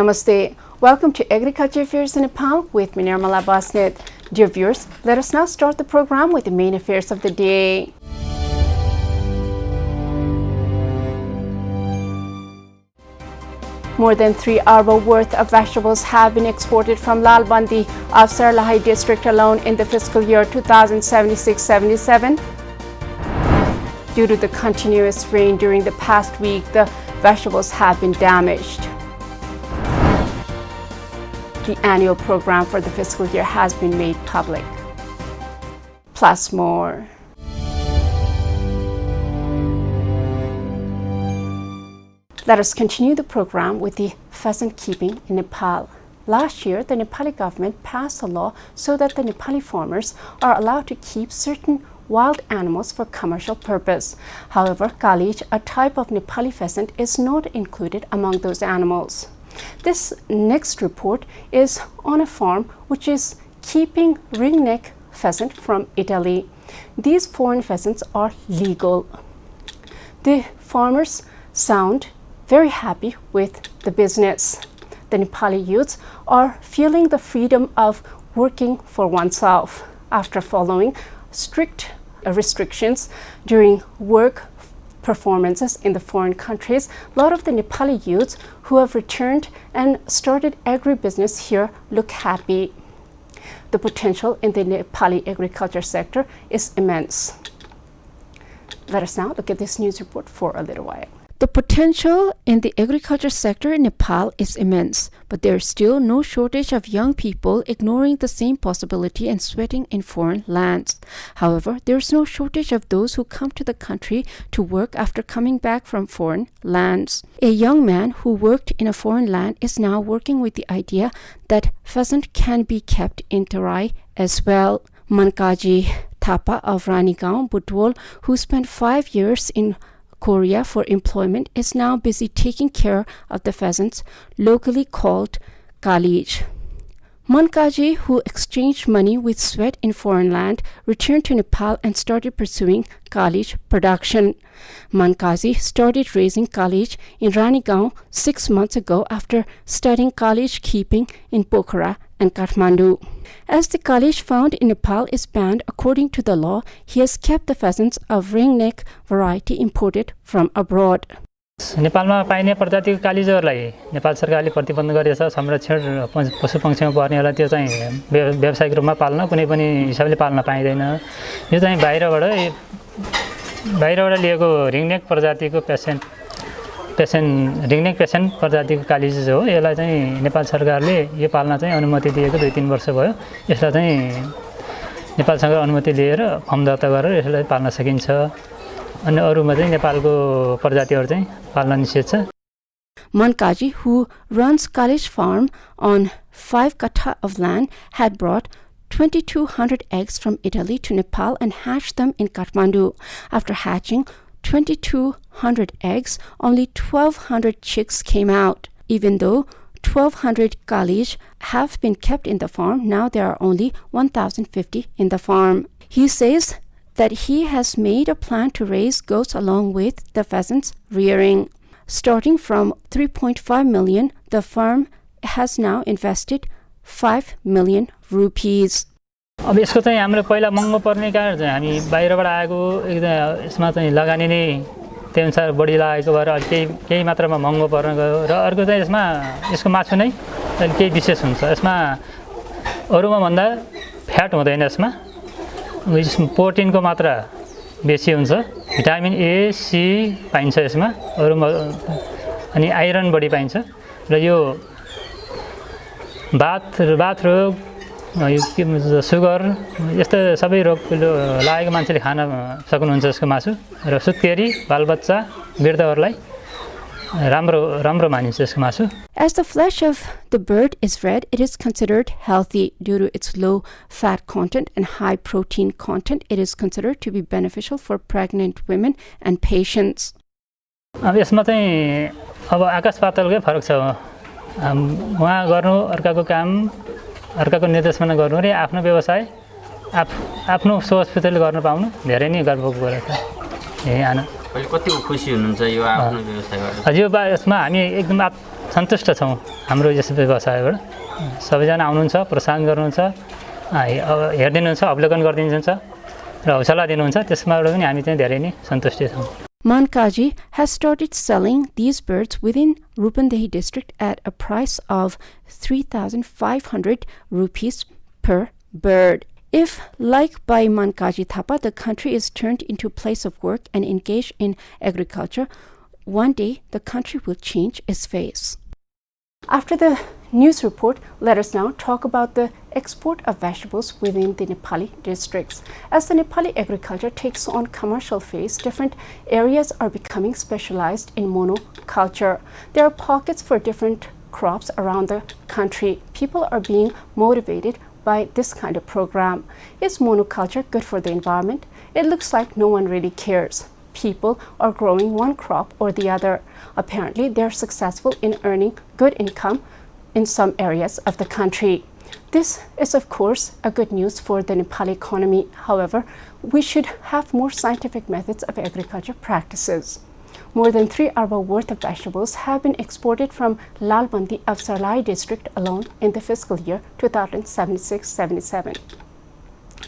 Namaste. Welcome to Agriculture Affairs in Nepal with me, Nirmala Basnet. Dear viewers, let us now start the program with the main affairs of the day. More than 3 arba worth of vegetables have been exported from Lalbandi of Sarlahai district alone in the fiscal year 2076-77. Due to the continuous rain during the past week, the vegetables have been damaged. The annual program for the fiscal year has been made public. Plus more. Let us continue the program with the pheasant keeping in Nepal. Last year, the Nepali government passed a law so that the Nepali farmers are allowed to keep certain wild animals for commercial purpose. However, Kalij, a type of Nepali pheasant, is not included among those animals. This next report is on a farm which is keeping ringneck pheasant from Italy. These foreign pheasants are legal. The farmers sound very happy with the business. The Nepali youths are feeling the freedom of working for oneself after following strict restrictions during work performances in the foreign countries. A lot of the Nepali youths who have returned and started agribusiness here look happy. The potential in the Nepali agriculture sector is immense. Let us now look at this news report for a little while. The potential in the agriculture sector in Nepal is immense, but there is still no shortage of young people ignoring the same possibility and sweating in foreign lands. However, there is no shortage of those who come to the country to work after coming back from foreign lands. A young man who worked in a foreign land is now working with the idea that pheasant can be kept in Terai as well. Mankaji Thapa of Ranigaon, Budwal, who spent 5 years in Korea for employment, is now busy taking care of the pheasants, locally called Kalij. Mankaji, who exchanged money with sweat in foreign land, returned to Nepal and started pursuing Kalij production. Mankaji started raising Kalij in Ranigaon 6 months ago after studying Kalij keeping in Pokhara and Kathmandu. As the Kalij found in Nepal is banned according to the law, he has kept the pheasants of ringneck variety imported from abroad. नेपालमा पाइने प्रजातिको कालिजहरूलाई नेपाल सरकारले प्रतिबन्ध गरेछ। संरक्षण पशुपक्षीमा पर्नेहरूलाई त्यो चाहिँ व्यावसायिक रूपमा पाल्न कुनै पनि हिसाबले पाल्न पाइदैन। यो चाहिँ बाहिरबाट लिएको रिङनेक प्रजातिको रिङनेक पेसेन्ट प्रजातिको कालिज हो। यसलाई चाहिँ नेपाल सरकारले यो पाल्न चाहिँ अनुमति दिएको 2-3 वर्ष भयो। यसलाई चाहिँ नेपालसँग अनुमति लिएर फर्म दर्ता गरेर यसलाई पाल्न सकिन्छ। अनि अरूमा चाहिँ नेपालको प्रजातिहरू चाहिँ पाल्न निषेध छ। Mankaji, who runs Kalij farm on 5 katha of land, had brought 2,200 eggs from Italy to Nepal and hatched them in Kathmandu. After hatching 2,200 eggs, only 1,200 chicks came out. Even though 1,200 Kalij have been kept in the farm, now there are only 1,050 in the farm. He says that he has made a plan to raise goats along with the pheasants rearing. Starting from 3.5 million, the firm has now invested 5 million rupees. अब यसको चाहिँ हाम्रो पहिला महँगो पर्ने कारण चाहिँ हामी बाहिरबाट आएको एकदम यसमा चाहिँ लगानी नै त्यही अनुसार बढी लागेको भएर केही मात्रामा महँगो पर्न गयो। र अर्को चाहिँ यसमा यसको मासु नै केही विशेष हुन्छ। यसमा अरूमा भन्दा फ्याट हुँदैन। यसमा प्रोटिनको मात्रा बेसी हुन्छ। भिटामिन ए सी पाइन्छ यसमा अरूमा, अनि आइरन बढी पाइन्छ। र यो बाथ रोग, सुगर यस्तो सबै रोग लागेको मान्छेले खान सक्नुहुन्छ यसको मासु। र सुत्केरी बालबच्चा वृद्धहरूलाई राम्रो मानिन्छ यसको मासु। As the flesh of the bird is red, it is considered healthy due to its low fat content and high protein content. It is considered to be beneficial for pregnant women and patients. अब यसमा चाहिँ अब आकाश पातालकै फरक छ। उहाँ गर्नु अर्काको काम, अर्काको निर्देशनमा गर्नु रे आफ्नो व्यवसाय आफ्नो सोचले गर्न पाउनु धेरै नै गर्वको कुरा छ। यही आना कति खुसी हुनुहुन्छ यो आफ्नो व्यवसाय गरेर? हजुर यसमा हामी एकदम सन्तुष्ट छौँ हाम्रो यस व्यवसायबाट सबैजना आउनुहुन्छ प्रोत्साहन गर्नुहुन्छ हेरिदिनुहुन्छ अवलोकन गरिदिनुहुन्छ र हौसला दिनुहुन्छ त्यसमाबाट पनि हामी चाहिँ धेरै नै सन्तुष्ट छौँ Mankaji has started selling these birds within Rupandehi district at a price of 3,500 rupees per bird. If, like by Mankaji Thapa, the country is turned into a place of work and engaged in agriculture, one day the country will change its face. After the news report, let us now talk about the export of vegetables within the Nepali districts. As the Nepali agriculture takes on commercial phase, different areas are becoming specialized in monoculture. There are pockets for different crops around the country. People are being motivated by this kind of program. Is monoculture good for the environment? It looks like no one really cares. People are growing one crop or the other. Apparently, they're successful in earning good income in some areas of the country. This is, of course, a good news for the Nepali economy. However, we should have more scientific methods of agriculture practices. More than 3 arba worth of vegetables have been exported from Lalbandi of Sarlai district alone in the fiscal year 2076-77.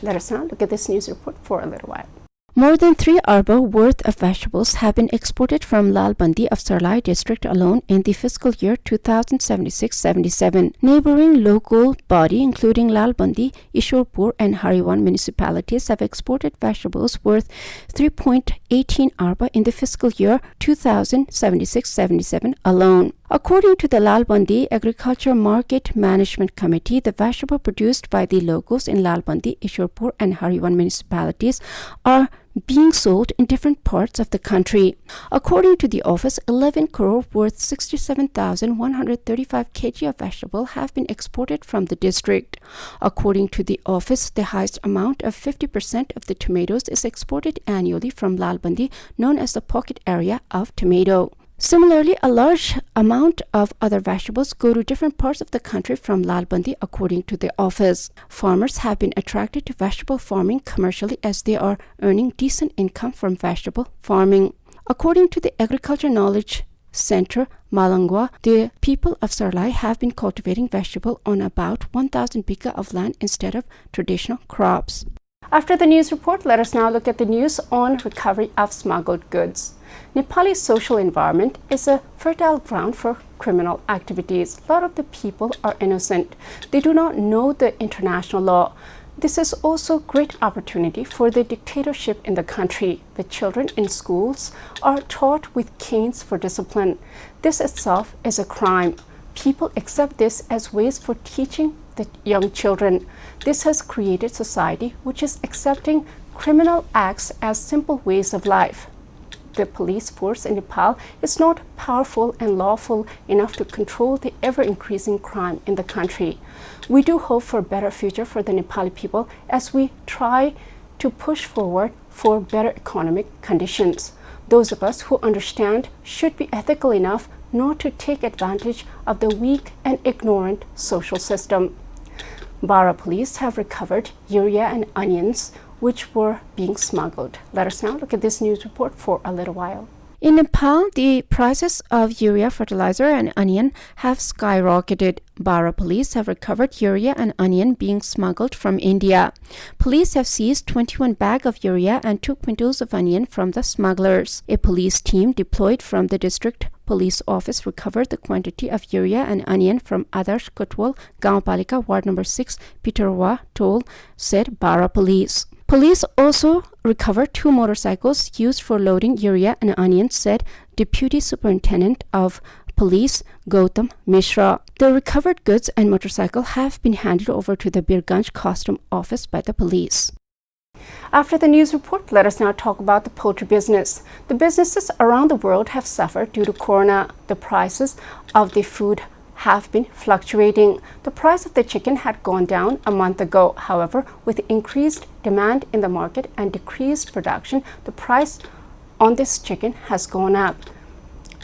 Let us now look at this news report for a little while. More than 3 arba worth of vegetables have been exported from Lalbandi of Sarlai district alone in the fiscal year 2076-77. Neighboring local body including Lalbandi, Ishwarpur and Hariwan municipalities have exported vegetables worth 3.18 arba in the fiscal year 2076-77 alone. According to the Lalbandi Agriculture Market Management Committee, the vegetable produced by the locals in Lalbandi, Ishwarpur and Hariwan municipalities are being sold in different parts of the country. According to the office, 11 crore worth 67,135 kg of vegetable have been exported from the district. According to the office, the highest amount of 50% of the tomatoes is exported annually from Lalbandi, known as the pocket area of tomato. Similarly, a large amount of other vegetables go to different parts of the country from Lalbandi, according to the office. Farmers have been attracted to vegetable farming commercially as they are earning decent income from vegetable farming. According to the Agriculture Knowledge Center, Malangwa, the people of Sarlai have been cultivating vegetable on about 1,000 bigha of land instead of traditional crops. After the news report, let us now look at the news on recovery of smuggled goods. Nepali's social environment is a fertile ground for criminal activities. A lot of the people are innocent. They do not know the international law. This is also a great opportunity for the dictatorship in the country. The children in schools are taught with canes for discipline. This itself is a crime. People accept this as ways for teaching the young children. This has created society which is accepting criminal acts as simple ways of life. The police force in Nepal is not powerful and lawful enough to control the ever-increasing crime in the country. We do hope for a better future for the Nepali people as we try to push forward for better economic conditions. Those of us who understand should be ethical enough not to take advantage of the weak and ignorant social system. Bara police have recovered urea and onions which were being smuggled. Let us now look at this news report for a little while. In Nepal, the prices of urea, fertilizer and onion have skyrocketed. Bara police have recovered urea and onion being smuggled from India. Police have seized 21 bags of urea and 2 quintals of onion from the smugglers. A police team deployed from the district police office recovered the quantity of urea and onion from Adarsh Kotwal, Gaonpalika, Ward number 6, Pitarwa, Toll, said Bara police. Police also recovered 2 motorcycles used for loading urea and onions, said Deputy Superintendent of Police Gautam Mishra. The recovered goods and motorcycle have been handed over to the Birganj Custom Office by the police. After the news report, let us now talk about the poultry business. The businesses around the world have suffered due to corona. The prices of the food have been fluctuating. The price of the chicken had gone down a month ago. However, with increased demand in the market and decreased production, the price on this chicken has gone up.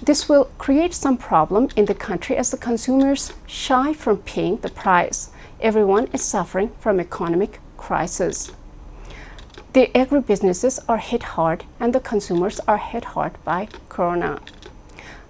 This will create some problem in the country as the consumers shy from paying the price. Everyone is suffering from economic crisis. The agribusinesses are hit hard and the consumers are hit hard by corona.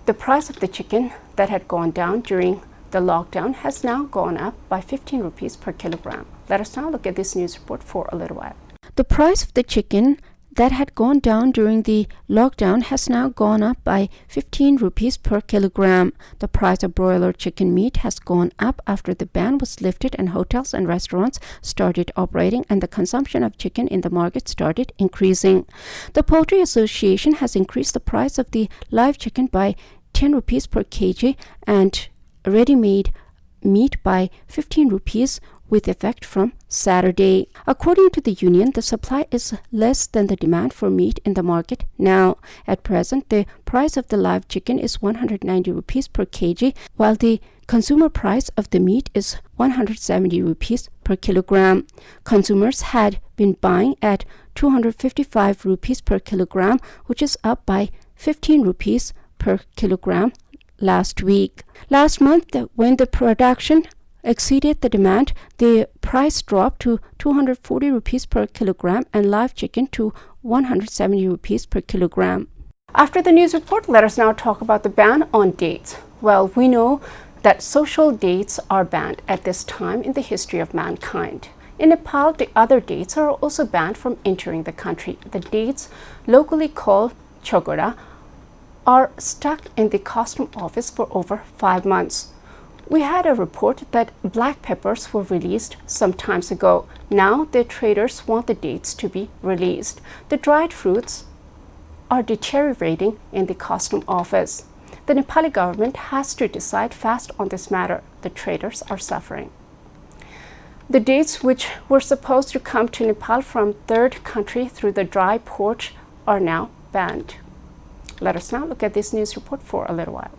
The price of the chicken that had gone down during the lockdown has now gone up by 15 rupees per kilogram. Let us now look at this news report for a little while. The price of the chicken that had gone down during the lockdown has now gone up by 15 rupees per kilogram. The price of broiler chicken meat has gone up after the ban was lifted and hotels and restaurants started operating and the consumption of chicken in the market started increasing. The Poultry Association has increased the price of the live chicken by 10 rupees per kg and ready-made meat by 15 rupees with effect from Saturday. According to the union, the supply is less than the demand for meat in the market now. At present, the price of the live chicken is 190 rupees per kg, while the consumer price of the meat is 170 rupees per kilogram. Consumers had been buying at 255 rupees per kilogram, which is up by 15 rupees per kilogram last week. Last month, when the production exceeded the demand, the price dropped to 240 rupees per kilogram and live chicken to 170 rupees per kilogram. After the news report, let us now talk about the ban on dates. Well, we know that social dates are banned at this time in the history of mankind. In Nepal, the other dates are also banned from entering the country. The dates, locally called chogora, are stuck in the custom office for over 5 months. We had a report that black peppers were released some time ago. Now the traders want the dates to be released. The dried fruits are deteriorating in the custom office. The Nepali government has to decide fast on this matter. The traders are suffering. The dates which were supposed to come to Nepal from third country through the dry port are now banned. Let us now look at this news report for a little while.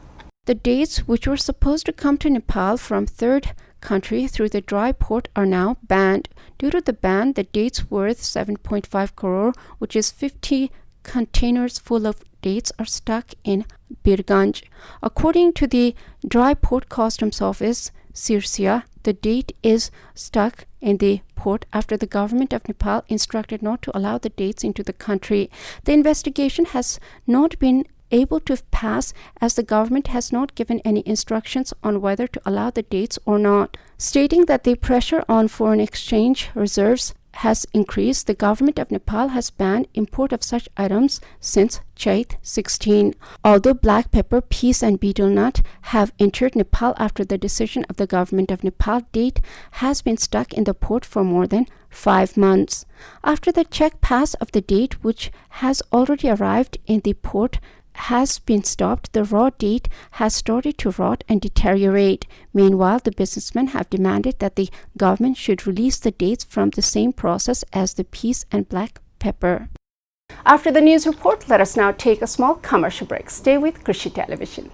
The dates which were supposed to come to Nepal from third country through the dry port are now banned. Due to the ban, the dates worth 7.5 crore, which is 50 containers full of dates, are stuck in Birganj. According to the dry port customs office, Sirsia, the date is stuck in the port after the government of Nepal instructed not to allow the dates into the country. The investigation has not been able to pass as the government has not given any instructions on whether to allow the dates or not. Stating that the pressure on foreign exchange reserves has increased, the government of Nepal has banned import of such items since Chait 16. Although black pepper, peas and betel nut have entered Nepal after the decision of the government of Nepal, date has been stuck in the port for more than 5 months. After the check pass of the date, which has already arrived in the port, has been stopped, the raw date has started to rot and deteriorate. Meanwhile, the businessmen have demanded that the government should release the dates from the same process as the peas and black pepper. After the news report, let us now take a small commercial break. Stay with Krishi Television.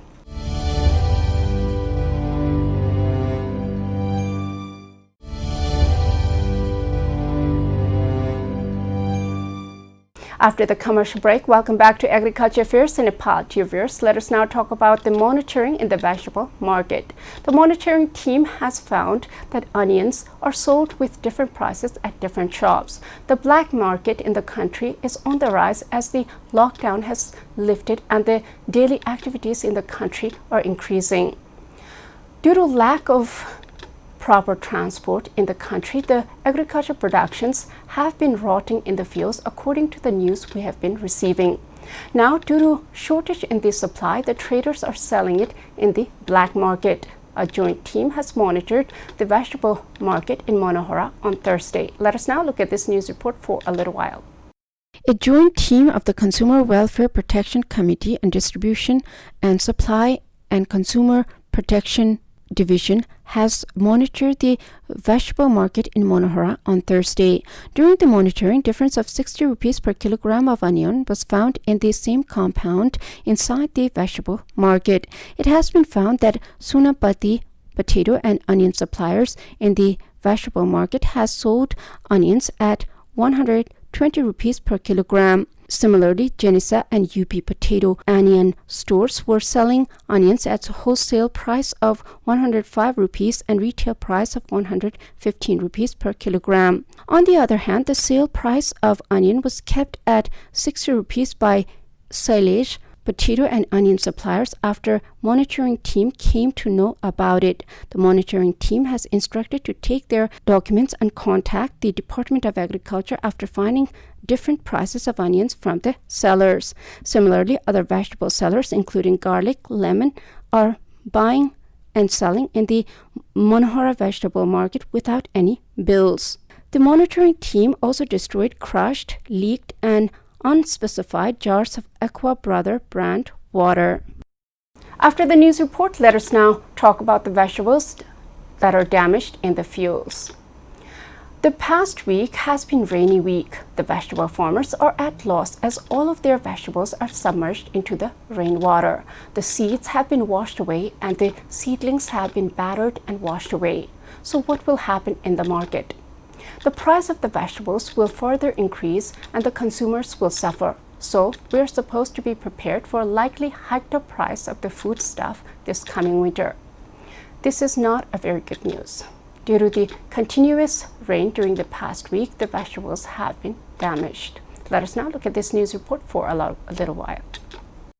After the commercial break, welcome back to Agriculture Affairs in Nepal. Dear viewers, let us now talk about the monitoring in the vegetable market. The monitoring team has found that onions are sold with different prices at different shops. The black market in the country is on the rise as the lockdown has lifted and the daily activities in the country are increasing. Due to lack of proper transport in the country, the agriculture productions have been rotting in the fields according to the news we have been receiving. Now, due to shortage in the supply, the traders are selling it in the black market. A joint team has monitored the vegetable market in Manohara on Thursday. Let us now look at this news report for a little while. A joint team of the Consumer Welfare Protection Committee and Distribution and Supply and Consumer Protection Division has monitored the vegetable market in Manohara on Thursday. During the monitoring, difference of 60 rupees per kilogram of onion was found in the same compound inside the vegetable market. It has been found that Sunapati potato and onion suppliers in the vegetable market has sold onions at 120 rupees per kilogram. Similarly, Janisa and UP potato onion stores were selling onions at a wholesale price of 105 rupees and retail price of 115 rupees per kilogram. On the other hand, the sale price of onion was kept at 60 rupees by Sailesh potato and onion suppliers after monitoring team came to know about it. The monitoring team has instructed to take their documents and contact the Department of Agriculture after finding different prices of onions from the sellers. Similarly, other vegetable sellers, including garlic, lemon, are buying and selling in the Manohara vegetable market without any bills. The monitoring team also destroyed crushed, leaked, and unspecified jars of Aqua Brother brand water. After the news report, let us now talk about the vegetables that are damaged in the fields. The past week has been a rainy week. The vegetable farmers are at loss as all of their vegetables are submerged into the rainwater. The seeds have been washed away and the seedlings have been battered and washed away. So what will happen in the market? The price of the vegetables will further increase and the consumers will suffer. So we're supposed to be prepared for a likely hiked up price of the foodstuff this coming winter. This is not a very good news. Due to the continuous rain during the past week, the vegetables have been damaged. Let us now look at this news report for a little while.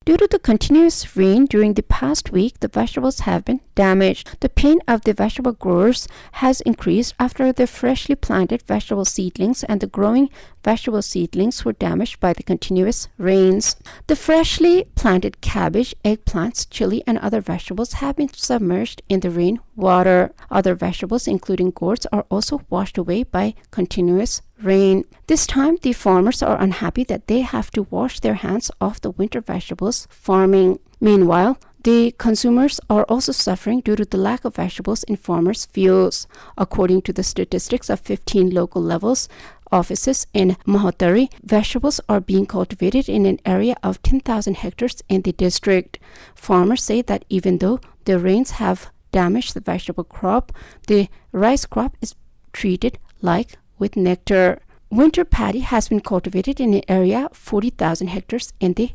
Due to the continuous rain during the past week, the vegetables have been damaged. The pain of the vegetable growers has increased after the freshly planted vegetable seedlings and the growing vegetable seedlings were damaged by the continuous rains. The freshly planted cabbage, eggplants, chili, and other vegetables have been submerged in the rain water. Other vegetables, including gourds, are also washed away by continuous rain. This time, the farmers are unhappy that they have to wash their hands off the winter vegetables farming. Meanwhile, the consumers are also suffering due to the lack of vegetables in farmers' fields. According to the statistics of 15 local levels offices in Mahatari, vegetables are being cultivated in an area of 10,000 hectares in the district. Farmers say that even though the rains have damaged the vegetable crop, the rice crop is treated like with nectar. Winter paddy has been cultivated in an area of 40,000 hectares in the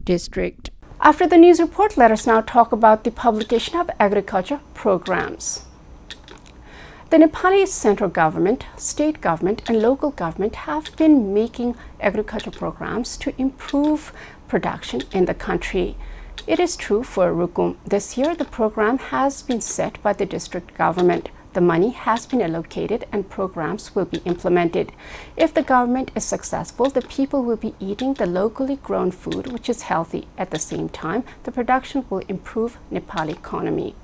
district. After the news report, let us now talk about the publication of agriculture programs. The Nepali central government, state government, and local government have been making agriculture programs to improve production in the country. It is true for Rukum. This year, the program has been set by the district government. The money has been allocated and programs will be implemented. If the government is successful, the people will be eating the locally grown food, which is healthy. At the same time, the production will improve Nepali economy.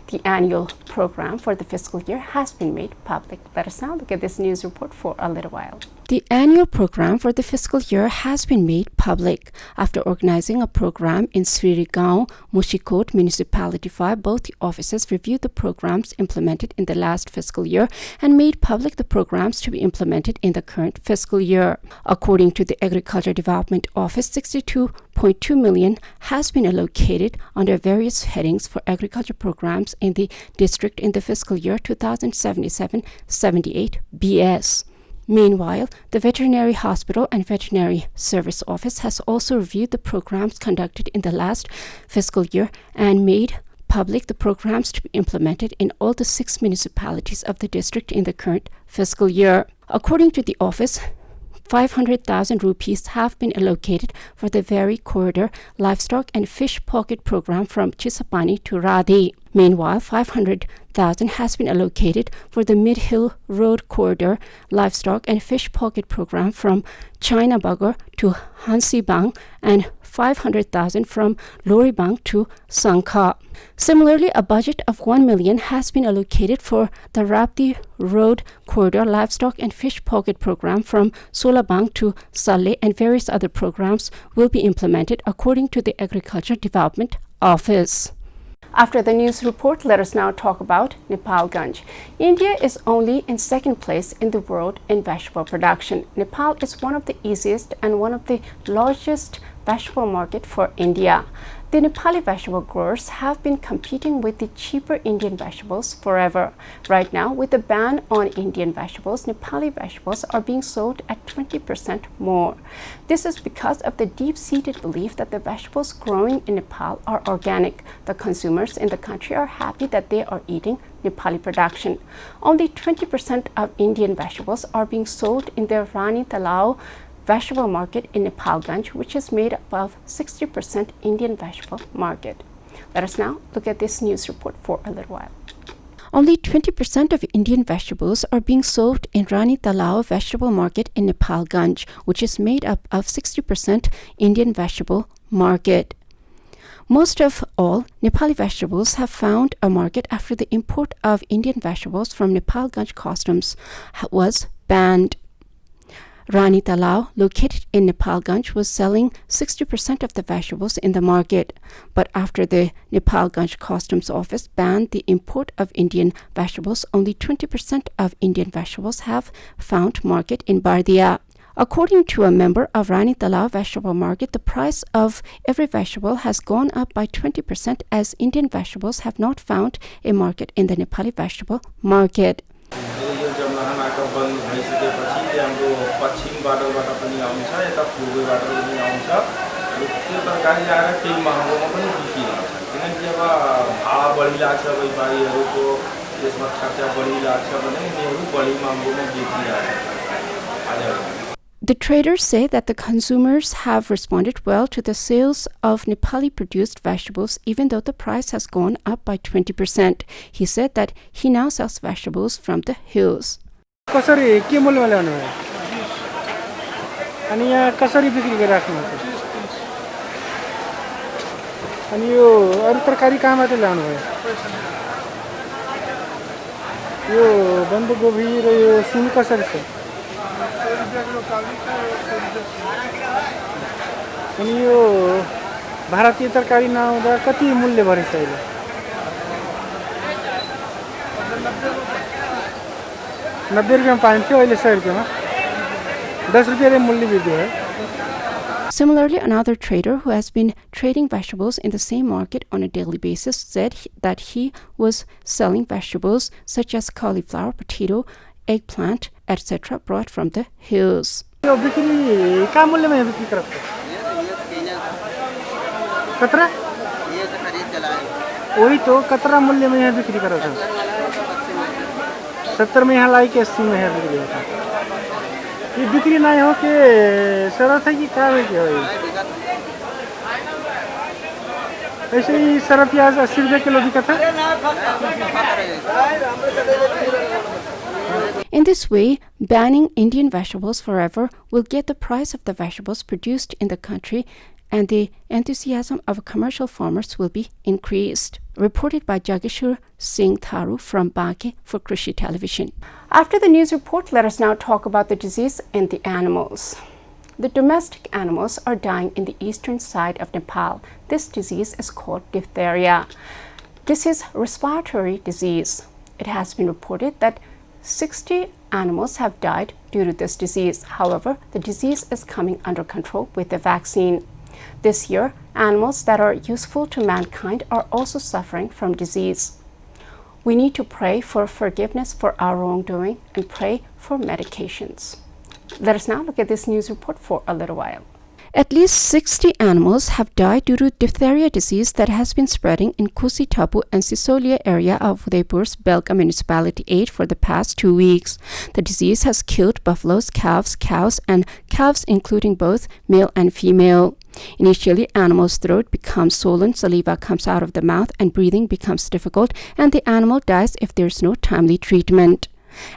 The annual program for the fiscal year has been made public. Let us now look at this news report for a little while. The annual program for the fiscal year has been made public. After organizing a program in Sririgao, Mushikot Municipality 5, both the offices reviewed the programs implemented in the last fiscal year and made public the programs to be implemented in the current fiscal year. According to the Agriculture Development Office, 62.2 million has been allocated under various headings for agriculture programs in the district in the fiscal year 2077-78 BS. Meanwhile, the Veterinary Hospital and Veterinary Service Office has also reviewed the programs conducted in the last fiscal year and made public the programs to be implemented in all the 6 municipalities of the district in the current fiscal year. According to the office, 500,000 rupees have been allocated for the Vary Corridor Livestock and Fish Pocket Program from Chisapani to Radhi. Meanwhile, 500,000 has been allocated for the Mid-Hill Road Corridor Livestock and Fish Pocket Program from Chinabagar to Hansibang and 500,000 from Loribang to Sangkha. Similarly, a budget of 1 million has been allocated for the Rapti Road Corridor Livestock and Fish Pocket Program from Solabang to Salle, and various other programs will be implemented according to the Agriculture Development Office. After the news report, let us now talk about Nepalganj. India is only in second place in the world in vegetable production. Nepal is one of the easiest and one of the largest vegetable market for India. The Nepali vegetable growers have been competing with the cheaper Indian vegetables forever. Right now, with the ban on Indian vegetables, Nepali vegetables are being sold at 20% more. This is because of the deep-seated belief that the vegetables growing in Nepal are organic. The consumers in the country are happy that they are eating Nepali production. Only 20% of Indian vegetables are being sold in the Rani Talao vegetable market in Nepalganj, which is made up of 60% Indian vegetable market. Let us now look at this news report for a little while. Only 20% of Indian vegetables are being sold in Rani Talao vegetable market in Nepalganj, which is made up of 60% Indian vegetable market. Most of all, Nepali vegetables have found a market after the import of Indian vegetables from Nepalganj customs was banned. Rani Talao, located in Nepalganj, was selling 60% of the vegetables in the market. But after the Nepalganj customs office banned the import of Indian vegetables, only 20% of Indian vegetables have found market in Bardia. According to a member of Rani Talao vegetable market, the price of every vegetable has gone up by 20% as Indian vegetables have not found a market in the Nepali vegetable market. The traders say that the consumers have responded well to the sales of Nepali-produced vegetables, even though the price has gone up by 20%. He said that he now sells vegetables from the hills. कसरी के मूल्यमा ल्याउनु भयो अनि यहाँ कसरी बिक्री गरिराख्नु हुन्छ अनि यो अरु तरकारी कहाँबाट ल्याउनु भयो यो बन्दाकोपी र यो सिमी कसरी छ अनि यो भारतीय तरकारी नआउँदा कति मूल्य भरेछ अहिले Similarly, another trader who has been trading vegetables in the same market on a daily basis said that he was selling vegetables such as cauliflower, potato, eggplant, etc. brought from the hills. वही तो कतरा मूल्य में यहाँ बिक्री करा था 70 में यहाँ लाई के 80 में यहाँ बिक्री होता ये बिक्री नहीं हो के शरत है कि क्या है क्या ऐसे ही सरफ प्याज 80 रुपए किलो बिका था In this way, banning Indian vegetables forever will get the price of the vegetables produced in the country and the enthusiasm of commercial farmers will be increased. Reported by Jageshwar Singh Tharu from Banke for Krishi Television. After the news report, let us now talk about the disease in the animals. The domestic animals are dying in the eastern side of Nepal. This disease is called diphtheria. This is a respiratory disease. It has been reported that 60 animals have died due to this disease. However, the disease is coming under control with the vaccine. This year, animals that are useful to mankind are also suffering from disease. We need to pray for forgiveness for our wrongdoing and pray for medications. Let us now look at this news report for a little while. At least 60 animals have died due to diphtheria disease that has been spreading in Kusi Tapu and Sisolia area of Udaipur's Belka Municipality 8 for the past 2 weeks. The disease has killed buffaloes, calves, cows, and calves including both male and female. Initially, animal's throat becomes swollen, saliva comes out of the mouth, and breathing becomes difficult, and the animal dies if there is no timely treatment.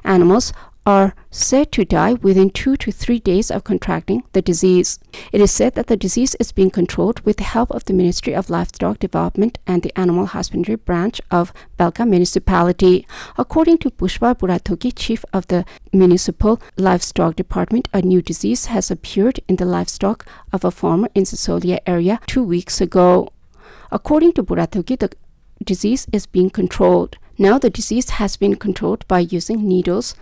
Animals are said to die within 2 to 3 days of contracting the disease. It is said that the disease is being controlled with the help of the Ministry of Livestock Development and the Animal Husbandry branch of Belka Municipality. According to Pushpa Burathoki, chief of the Municipal Livestock Department, a new disease has appeared in the livestock of a farmer in Sisolia area 2 weeks ago. According to Burathoki, the disease is being controlled. Now the disease has been controlled by using needles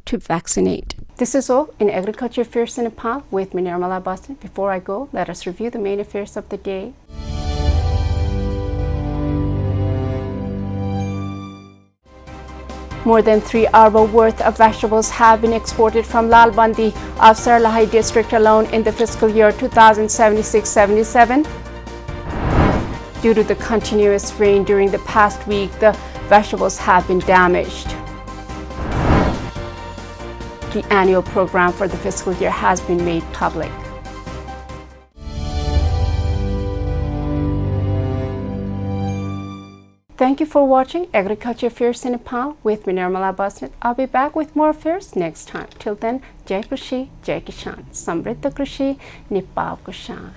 to vaccinate. This is all in Agriculture Affairs in Nepal with me, Nirmala Boston. Before I go, let us review the main affairs of the day. More than 3 arbo worth of vegetables have been exported from Lalbandi of Sarlahai district alone in the fiscal year 2076-77. Due to the continuous rain during the past week, the vegetables have been damaged. The annual program for the fiscal year has been made public. Thank you for watching Agriculture Affairs in Nepal with me, Nirmala Basnet. I'll be back with more affairs next time. Till then, Jai Krishi, Jai Kishan. Samriddha Krishi, Nepal ko shaan.